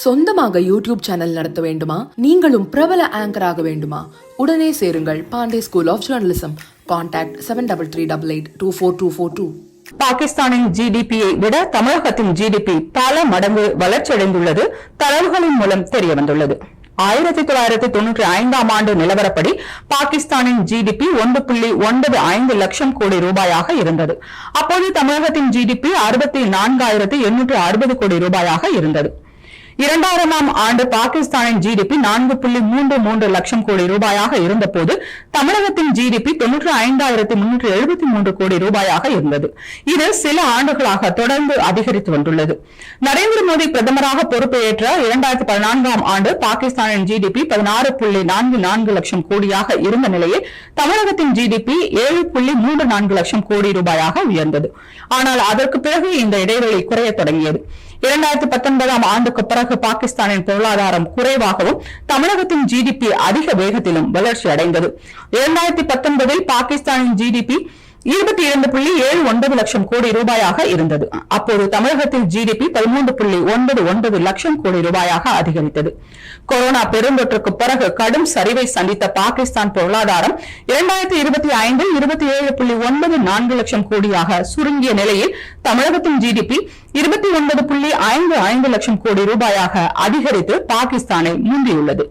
சொந்தமாக YouTube channel நடத்த வேண்டுமா? நீங்களும் பிரபல ஆங்கர் ஆக வேண்டுமா? உடனே சேருங்கள் Pandey school of journalism. Contact 7338824242. பாகிஸ்தானின் ஜிடிபியை விட தமிழகத்தின் ஜிடிபி பல மடங்கு வளர்ச்சியடைந்துள்ளது தரவுகளின் மூலம் தெரியவந்துள்ளது. 1995 ஆண்டு நிலவரப்படி பாகிஸ்தானின் ஜிடிபி 1.95 லட்சம் கோடி ரூபாயாக இருந்தது. அப்போது தமிழகத்தின் ஜிடிபி 64,860 கோடி ரூபாயாக இருந்தது. 2000ஆம் ஆண்டு பாகிஸ்தானின் ஜிடிபி 4.33 லட்சம் கோடி ரூபாயாக இருந்தபோது தமிழகத்தின் ஜிடிபி 95,373 கோடி ரூபாயாக இருந்தது. இது சில ஆண்டுகளாக தொடர்ந்து அதிகரித்து வந்துள்ளது. நரேந்திர மோடி பிரதமராக பொறுப்பேற்ற 2014ஆம் ஆண்டு பாகிஸ்தானின் ஜிடிபி 16.44 லட்சம் கோடியாக இருந்த நிலையில் தமிழகத்தின் ஜிடிபி 7.34 லட்சம் கோடி ரூபாயாக உயர்ந்தது. ஆனால் அதற்கு பிறகு இந்த இடைவெளி குறைய தொடங்கியது. 2019ஆம் ஆண்டுக்கு பிறகு பாகிஸ்தானின் பொருளாதாரம் குறைவாகவும் தமிழகத்தின் ஜிடிபி அதிக வேகத்திலும் வளர்ச்சி அடைந்தது. 2019இல் பாகிஸ்தானின் ஜிடிபி 22.79 லட்சம் கோடி ரூபாயாக இருந்தது. அப்போது தமிழகத்தில் ஜிடிபி 13.99 லட்சம் கோடி ரூபாயாக அதிகரித்தது. கொரோனா பெருந்தொற்றுக்கு பிறகு கடும் சரிவை சந்தித்த பாகிஸ்தான் பொருளாதாரம் 2025இல் 27.94 லட்சம் கோடியாக சுருங்கிய நிலையில் தமிழகத்தின் ஜிடிபி 29.55 லட்சம் கோடி ரூபாயாக அதிகரித்து பாகிஸ்தானை முந்தியுள்ளது.